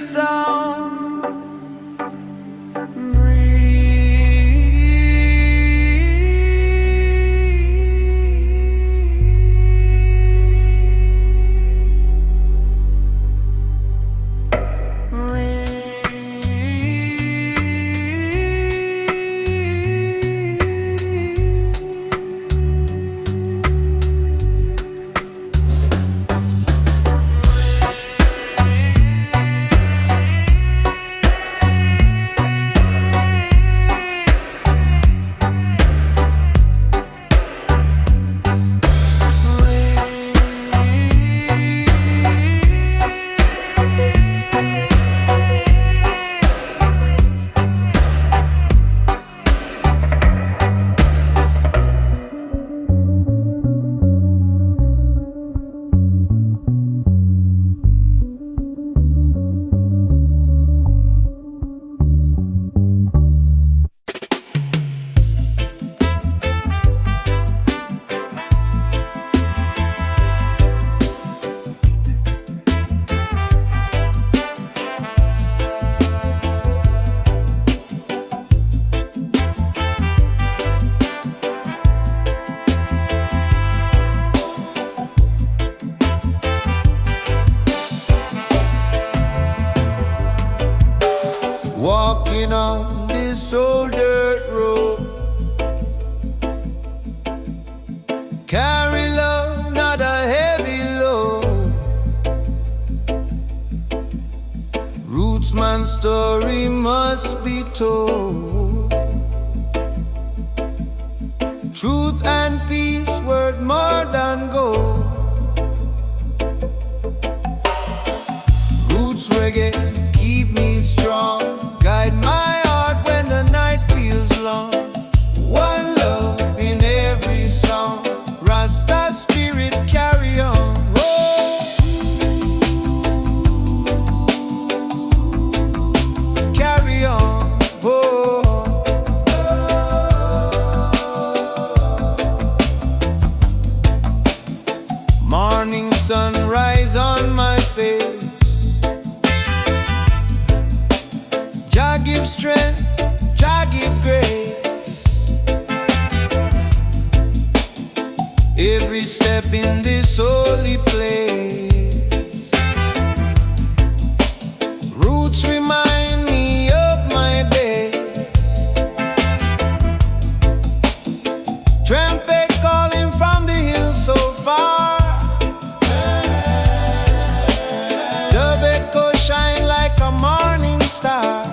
the sound. Walking on this old dirt road, carry love, not a heavy load. Rootsman's story must be told. Truth and peace worth more than gold. Roots reggae keep me strong, guide my heart when the night feels long. One love in every song, Rasta spirit carry on. Oh, carry on. Oh, morning sunrise on my face. Jah give strength, Jah give grace. Every step in this holy place, roots remind me of my base. Trumpet calling from the hills so far. The echo shine like a morning star.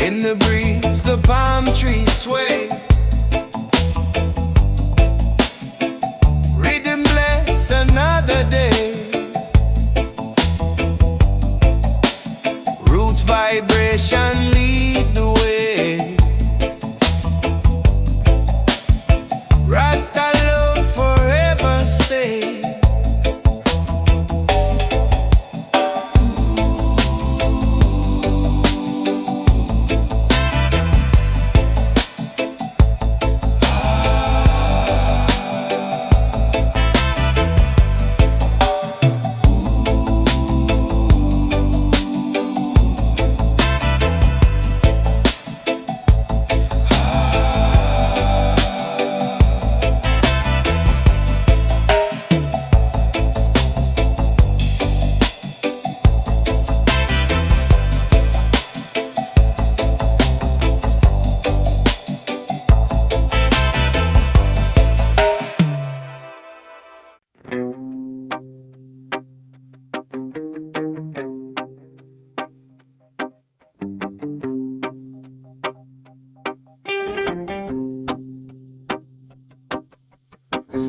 In the breeze, the palm trees sway. Riddim bless another day. Roots vibration lead the way. Rasta love forever stay.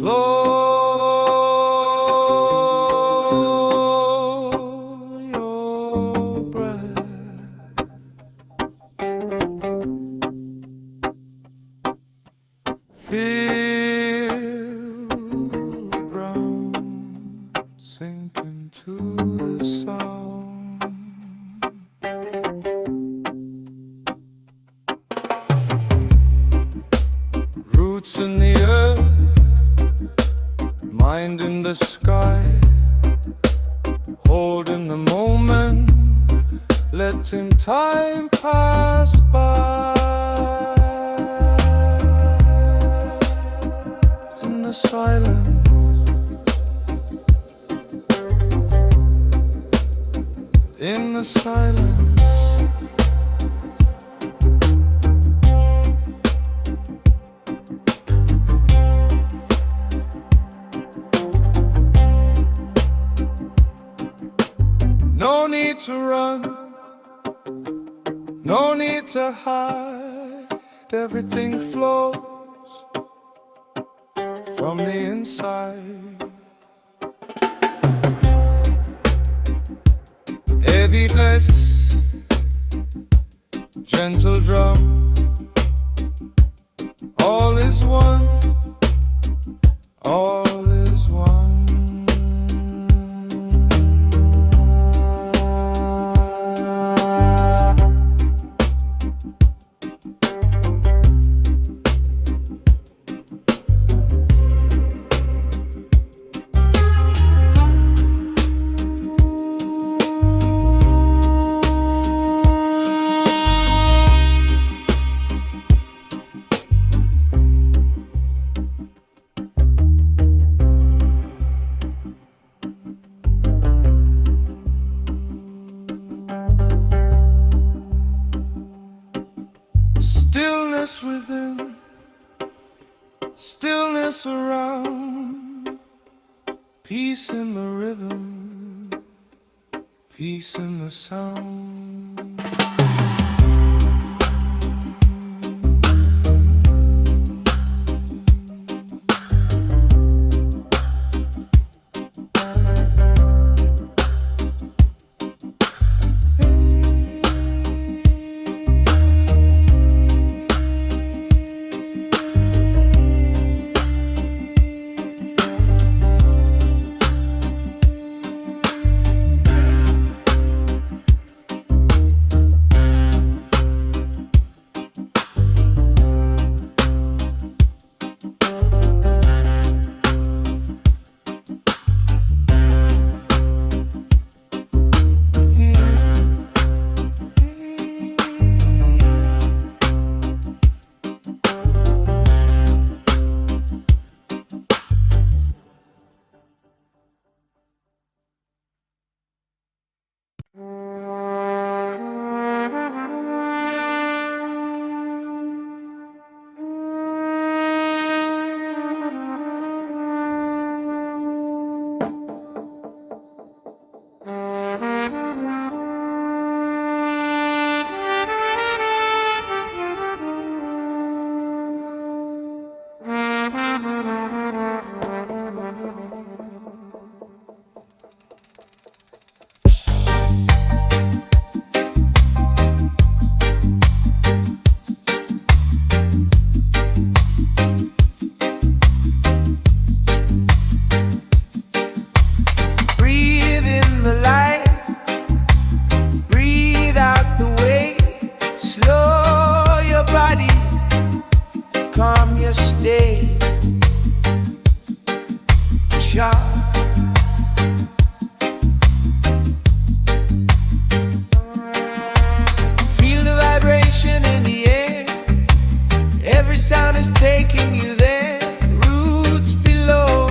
Slow your breath. Feel brown sink into the sound. Roots in the earth, mind in the sky, holding the moment, letting time pass by. In the silence, in the silence. No need to run, no need to hide. Everything flows from the inside. Heavy bass, gentle drum, all is one, all is one. Stillness within, stillness around, peace in the rhythm, peace in the sound. Feel the vibration in the air. Every sound is taking you there. Roots below,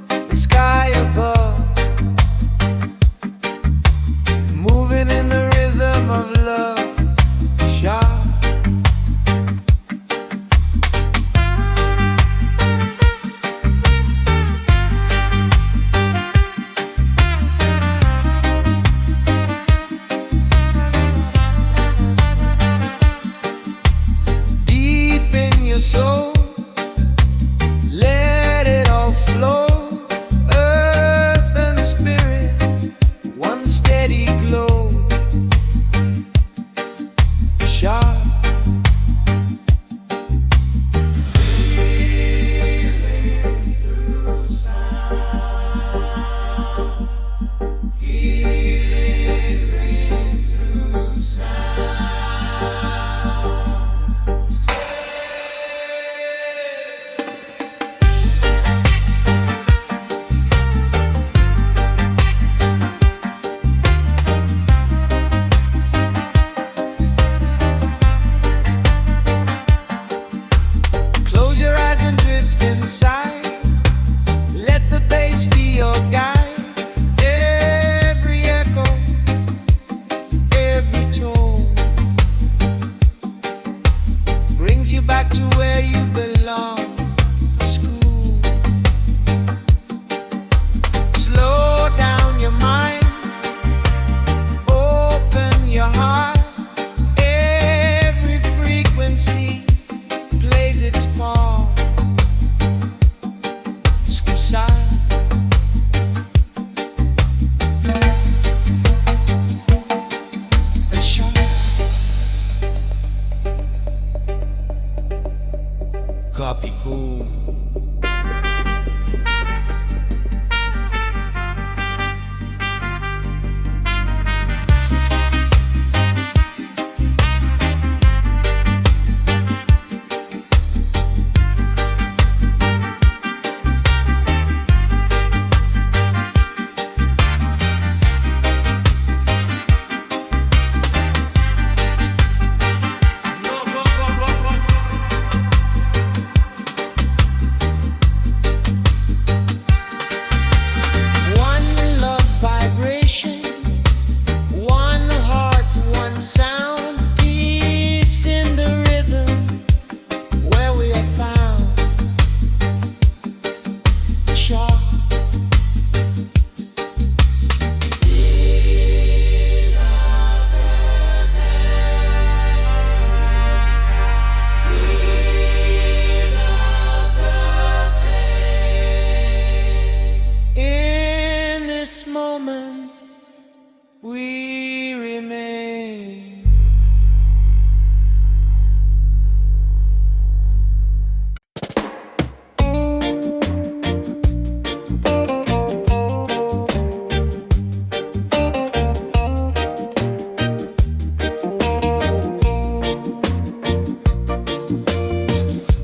the sky above, moving in the rhythm of love. Sharp. Deep in your soul, where you belong. School. Slow down your mind, open your heart. Every frequency plays its part. Skissa. Copy cool. We remain.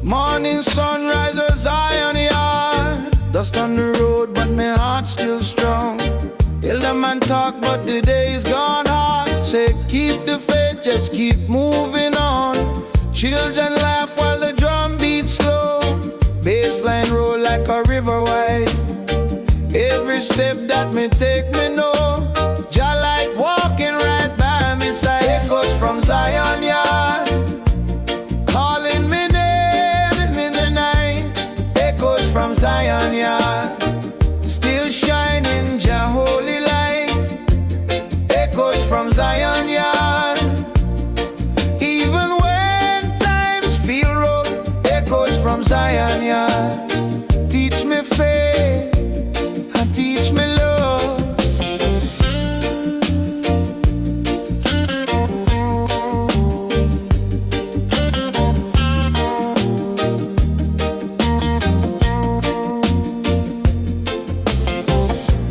Morning sun rises high on the yard. Dust on the road, but my heart's still strong. Elder man talk, but the day's gone hard. Say keep the faith, just keep moving on. Children laugh while the drum beats slow. Bassline roll like a river wide. Every step that me take, me know Jah light walking right by me side. Echoes from Zion yard, calling me name in the night. Echoes from Zion yard, still shining Jah holy light. Echoes from Zion yard, even when times feel rough. Echoes from Zion yard, teach me faith and teach me love.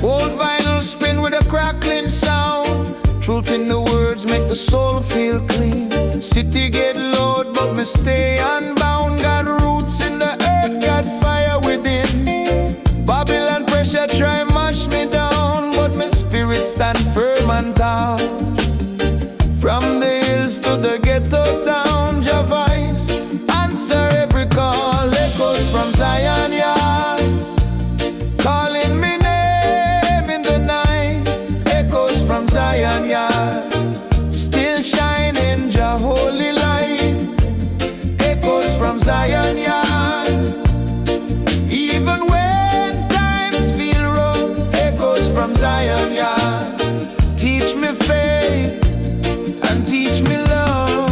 Old vinyl spin with a crackling sound. Truth in the words make the soul feel clean. City get loud but me stay unbound. Got roots in the earth, got fire within. Babylon pressure try mash me down, but my spirit stand firm and tall. From the hills to the ghetto town, Jah voice answer every call. Echoes from Zion yard, calling me name in the night. Echoes from Zion yard, still shining Jah holy light. Echoes from Zion yard, even when times feel rough. Echoes from Zion yard, teach me faith and teach me love.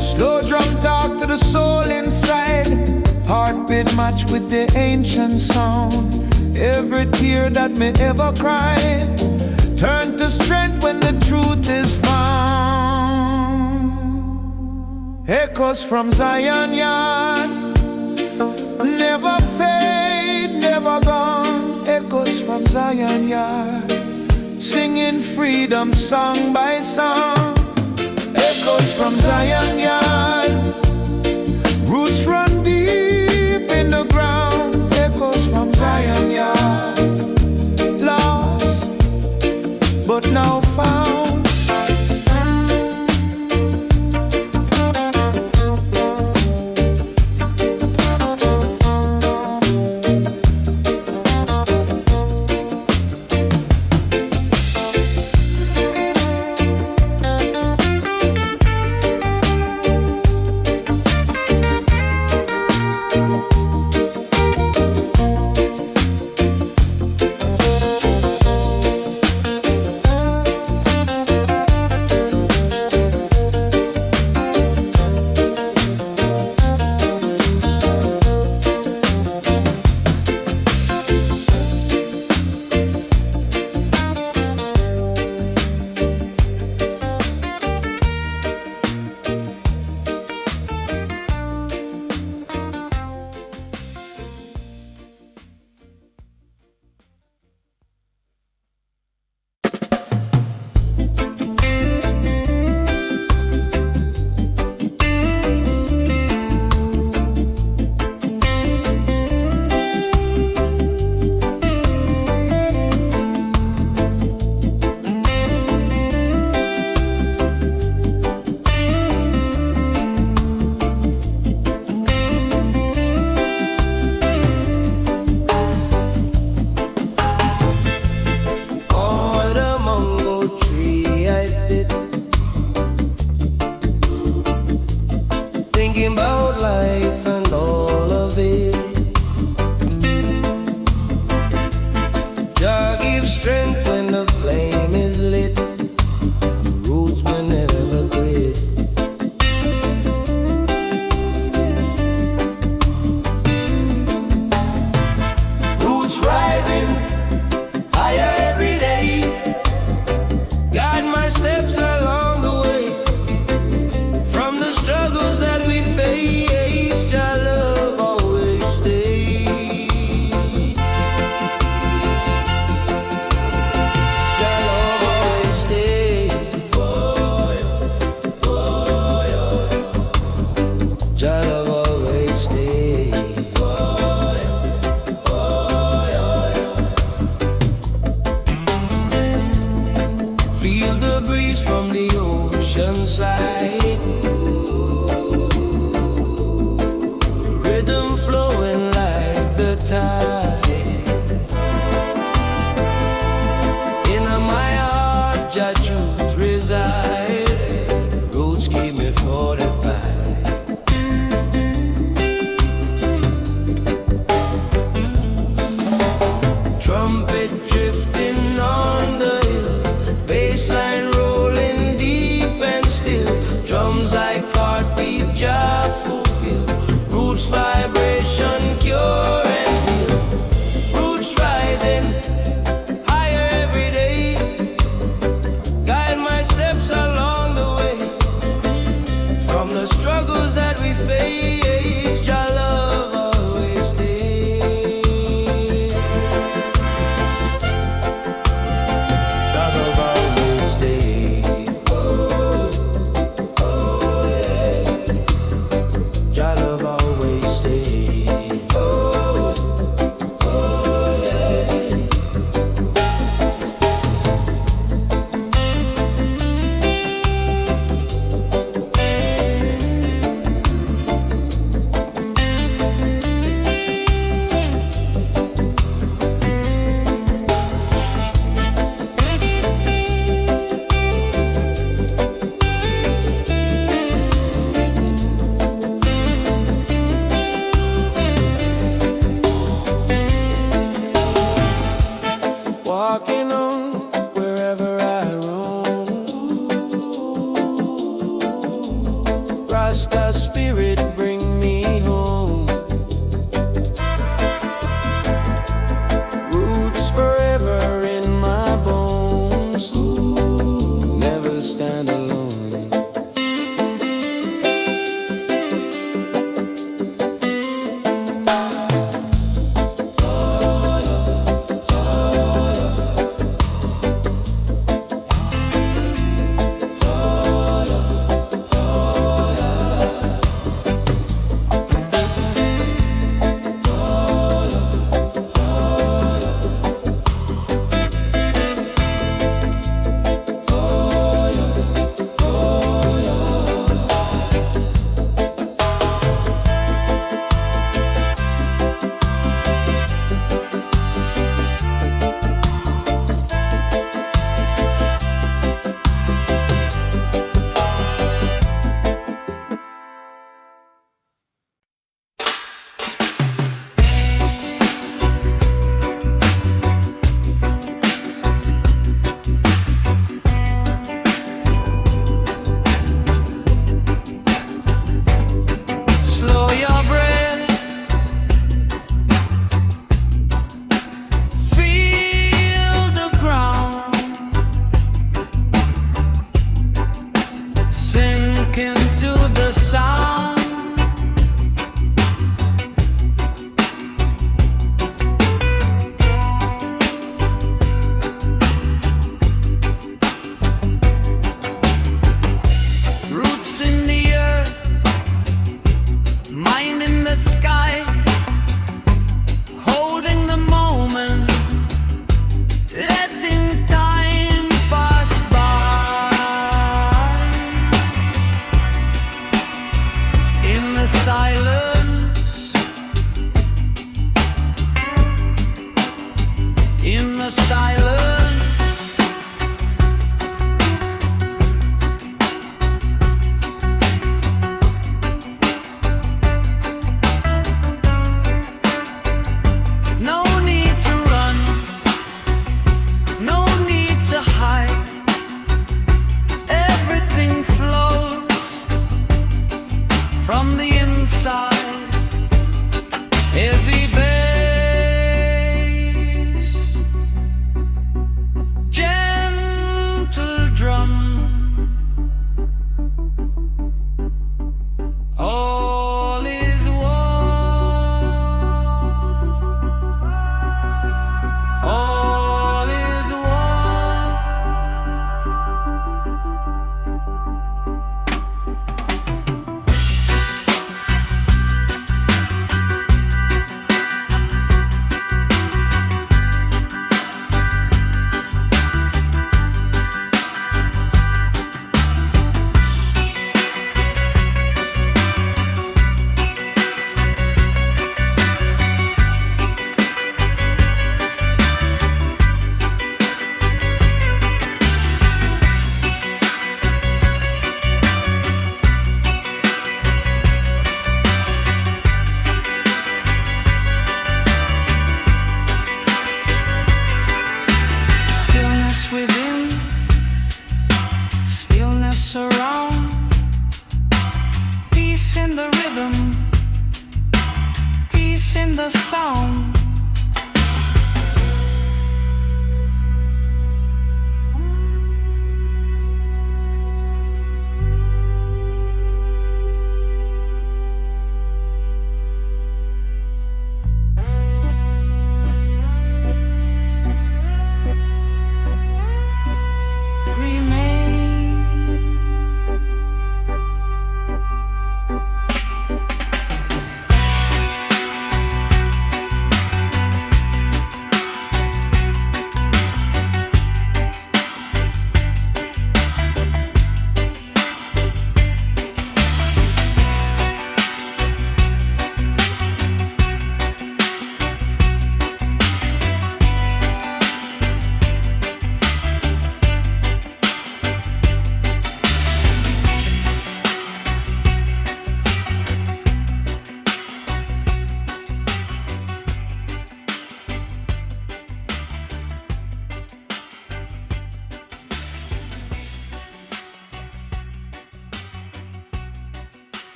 Slow drum talk to the soul inside. Heartbeat match with the ancient sound. Every tear that me ever cried turn to strength when the truth is found. Echoes from Zion yard, never fade, never gone. Echoes from Zion yard, singing freedom song by song. Echoes from Zion yard, roots run deep in the ground. Echoes from Zion yard, lost but now found. Jah love always stay. Feel the breeze from the ocean side, rhythm flowing like the tide. In my heart, Jah truth reside. Roots keep me fortified. Trumpet drifting on the hill, bassline rolling deep and still. Drums like heartbeat, Jah fulfill. Roots vibration, cure and heal. Roots rising higher every day. Guide my steps along the way. From the struggles that we face, Jah love always stays. Jah love always stays. Oh yeah. Jah love always stays. Oh yeah. Walking on wherever I roam, Rasta spirit bring me home. Roots forever in my bones, never stand alone. Slow your breath, feel the ground, sink into the sound. Roots in the earth, mind in the sky, holding the moment, letting time pass by. In the silence, in the silence. No need to run, no need to hide. Everything flows from the inside. Heavy bass rhythm, peace in the sound.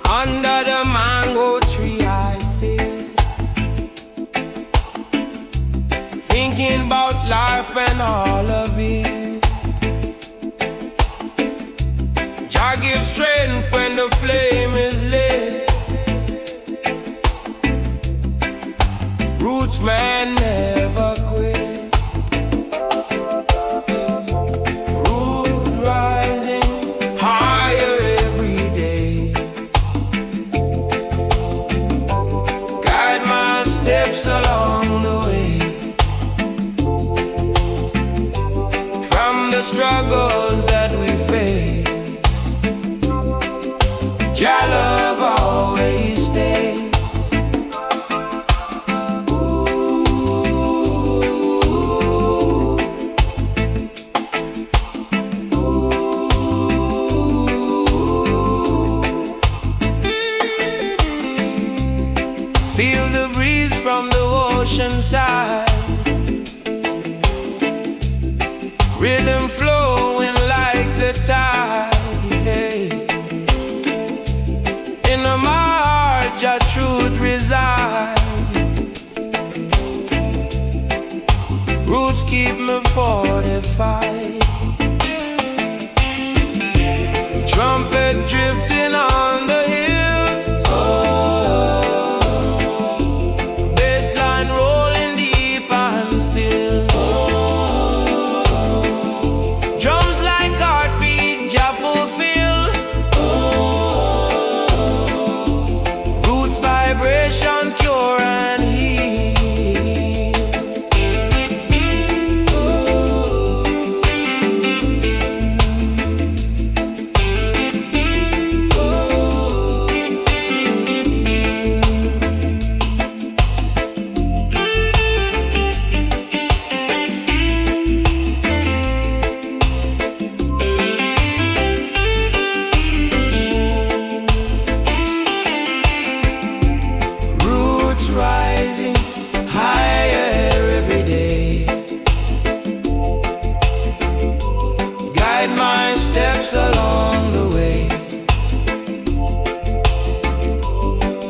Under the mango tree I sit, thinking about life and all of it. Jah give strength when the flame is lit. Roots man never quit. Root rising higher every day. Guide my steps along the way. From the struggles that we face, Jah love always stays. Feel the breeze from the ocean side, rhythm flowing like the tide. In my heart, your truth resides. Roots keep me fortified. Trumpet drifting on the hill. Bassline rolling deep and still. Drums like heartbeat, Jah fulfill. Roots vibration cure and heal. Roots rising higher every day. Guide my steps along the way.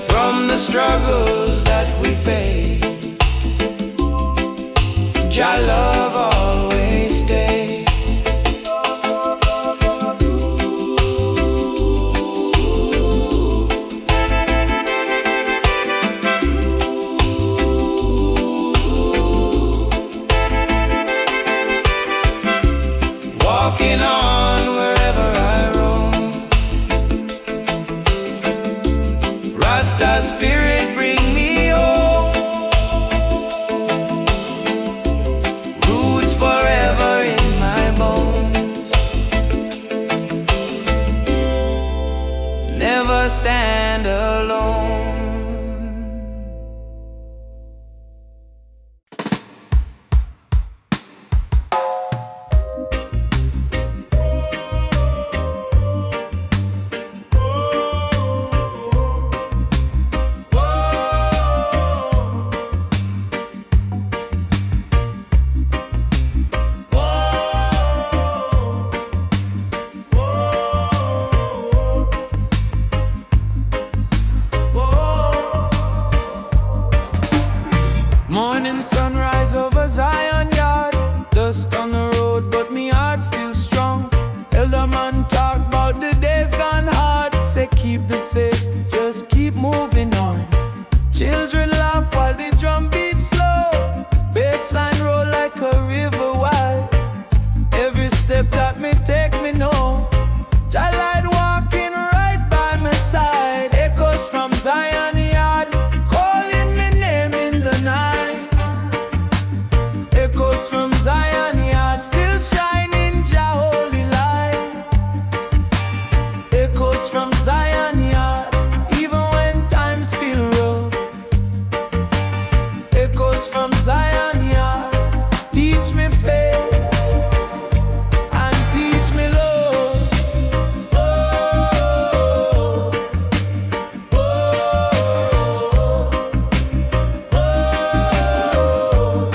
From the struggles that we face, Jah love always stays. Walking on wherever I roam. Rasta spirit bring me home. never stand alone. Morning sunrise over Zion yard, dust on the road, but me heart still strong. Elder man talk about the days gone hard, say keep the faith, just keep moving on. Children laugh while the drum beats slow, bassline roll like a river wide. Every step that me take me know, Jah walking right by my side. Echoes from Zion yard, calling me name in the night. Echoes from Zion yard, still shining Jah holy light. Echoes from Zion yard, even when times feel rough. Echoes from Zion yard, teach me faith and teach me love. Oh, oh, oh.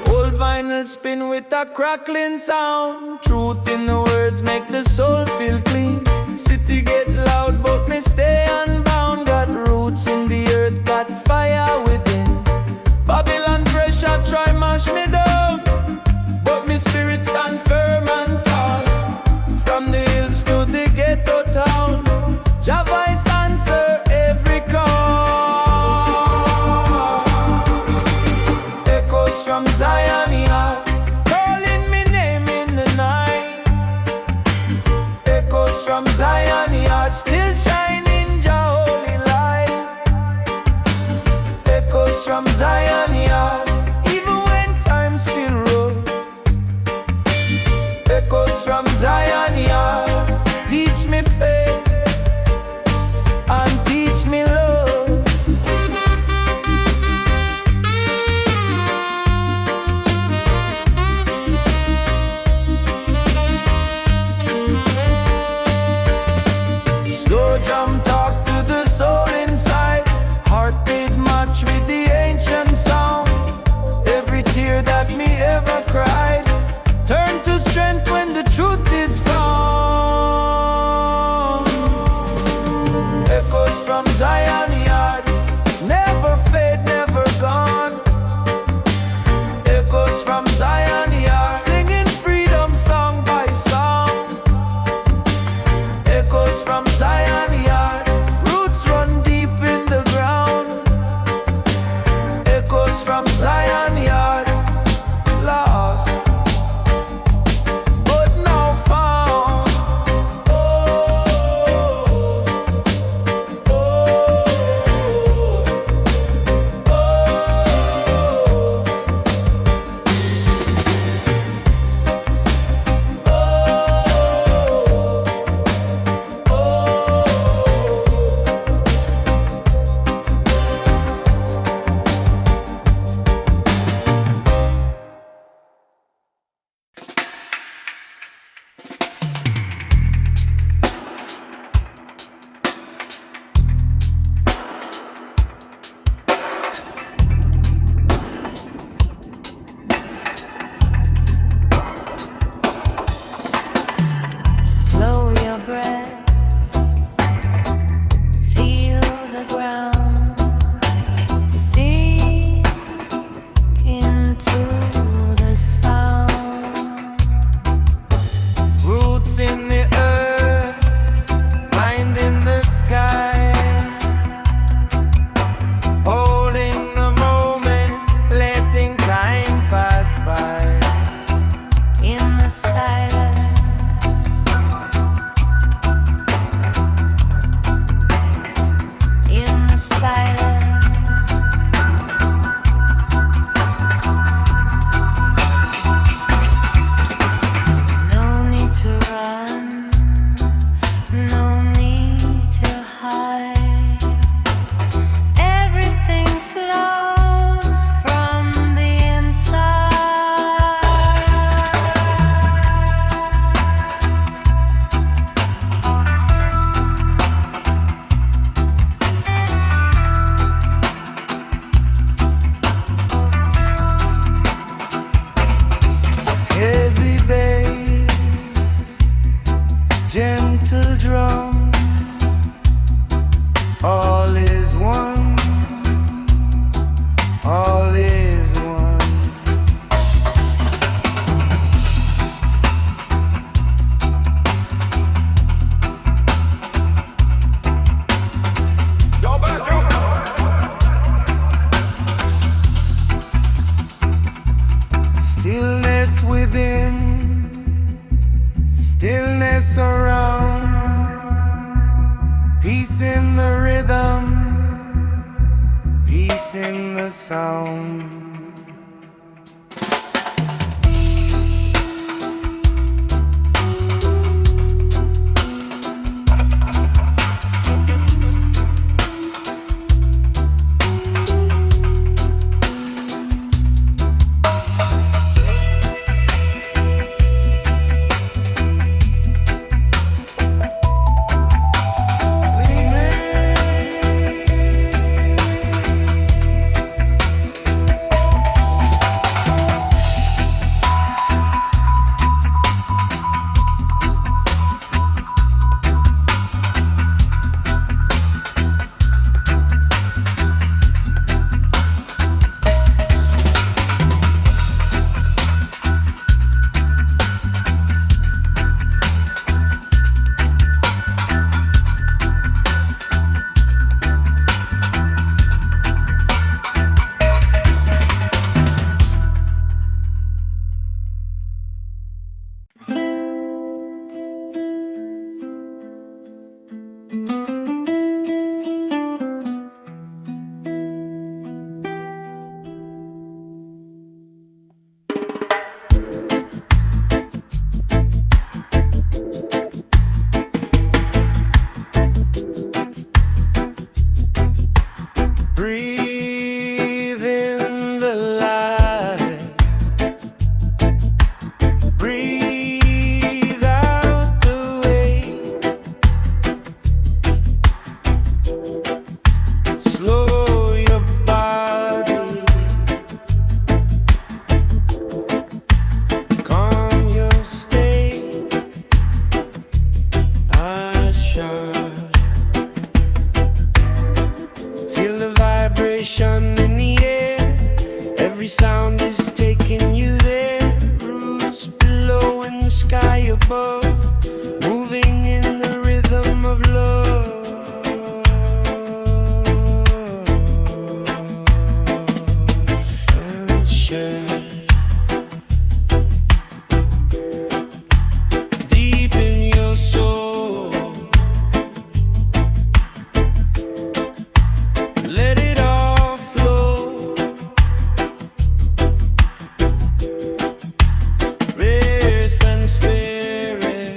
Old vinyl spin with a crackling sound. Truth in the words make the soul feel clean. City get loud but me stay unbound. Got roots in the earth, got fire within. Babylon pressure try mash me down, but me spirit stand firm and tall. From the hills to the ghetto town, Jah voice answer every call. Echoes from Zion yard, calling me name in the night. Echoes from Zion yard, still shining Jah holy light. Echoes from Zion yard, even when times feel rough. Echoes from Zion yard, teach me faith and teach me love. Slow drum talk to the soul inside, heartbeat match with the ancient sound. Every tear that me ever cried turn to strength when the truth is found. Echoes from Zion yard, never fade, never gone. Echoes from Zion yard, singing freedom song by song. Echoes from Zion yard, roots run deep in the ground. Echoes from Zion yard, lost but now found. Oh, oh, Slow your breath, feel the ground, sink into the sound. Roots in the earth, mind in the sky, holding the moment, letting time pass by. In the silence, in the silence, no need to run, peace in the sound. Breathe in the light, breathe out the weight, slow your body, calm your state, usher. Feel the vibration in the air. Every sound is taking you there. Roots below and the sky above, moving in the rhythm of love. Sunshine deep in your soul. Let it all flow. Breath and spirit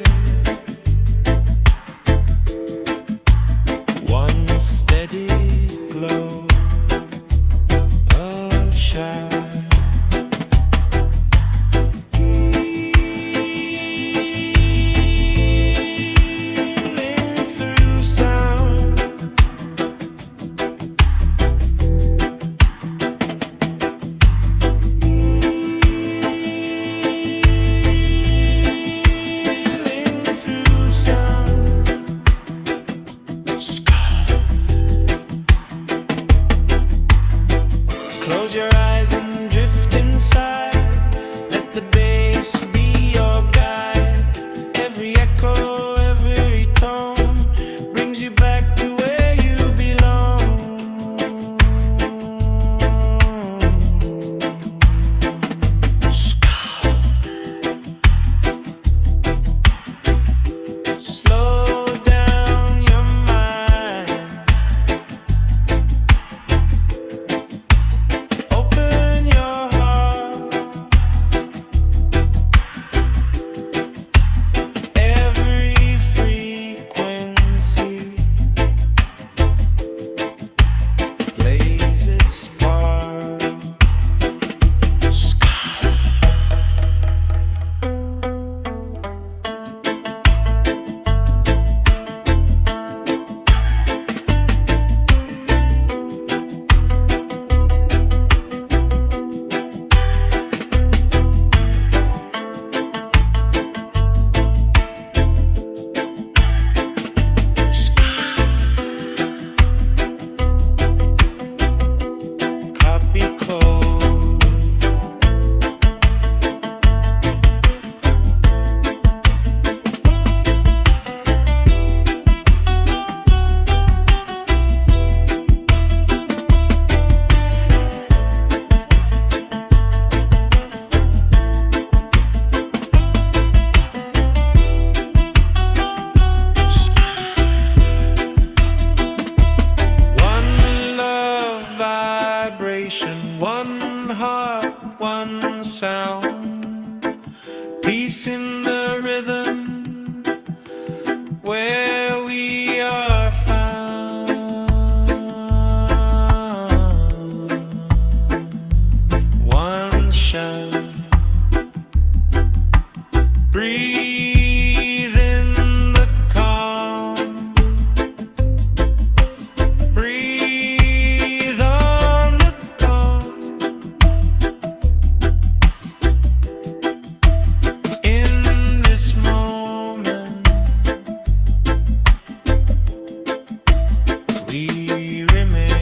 in the rhythm where we are found. One shot, breathe in the calm, breathe on the calm. In this moment, we remain.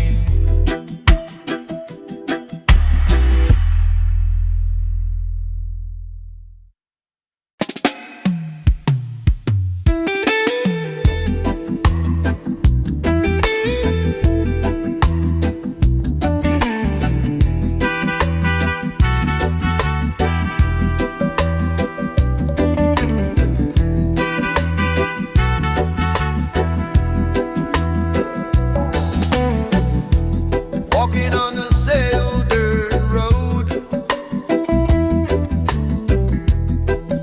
Walking on the sail dirt road,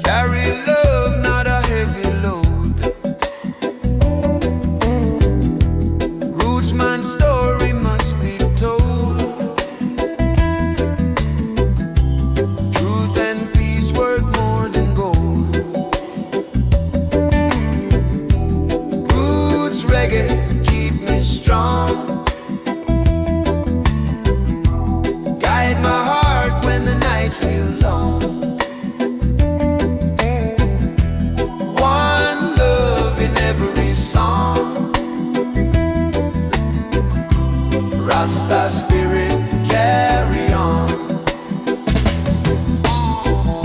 carry love, not a heavy load. Roots man's story must be told. Truth and peace worth more than gold. Roots reggae keep me strong. Guide my heart when the night feels long. One love in every song. Rasta spirit carry on.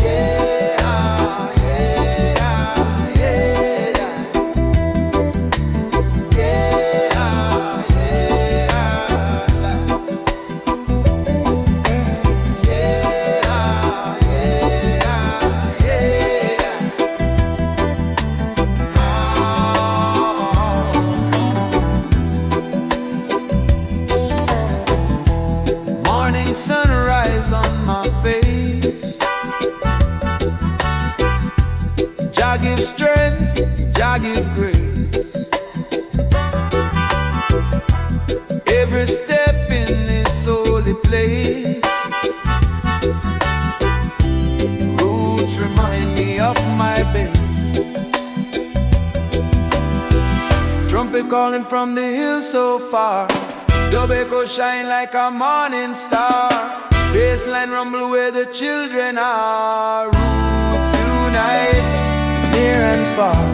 Yeah, yeah, yeah, yeah. Yeah, morning sunrise on my face. Jah give strength, Jah give grace. Every step in this holy place. Roots remind me of my base. Trumpet calling from the hill so far. Dub echo shine like a morning star. Baseline rumble where the children are. Roots unite, near and far.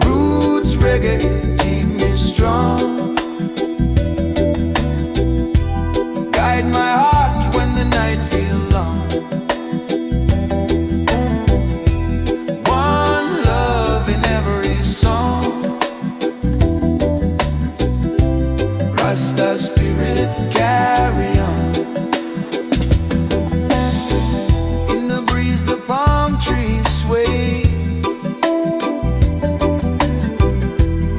Roots reggae keep me strong. Guide my heart when the night feels long. One love in every song. Rasta spirit carry on. In the breeze the palm trees sway.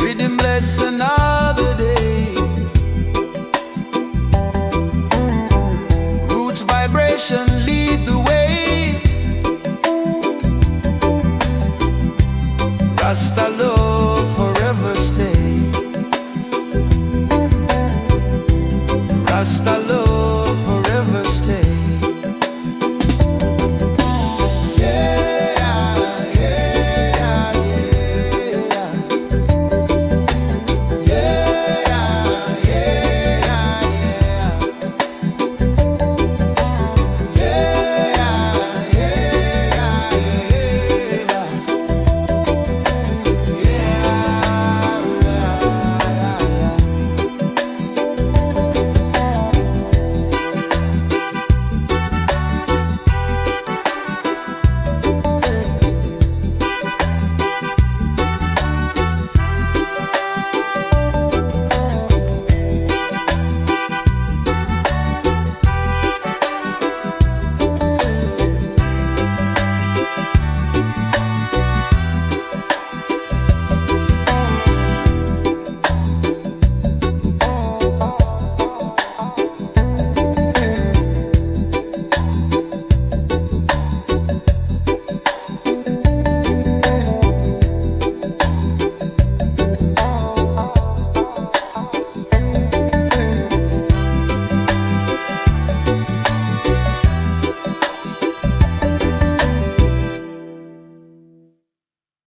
Riddim bless another day. Roots vibration lead the way. Rasta love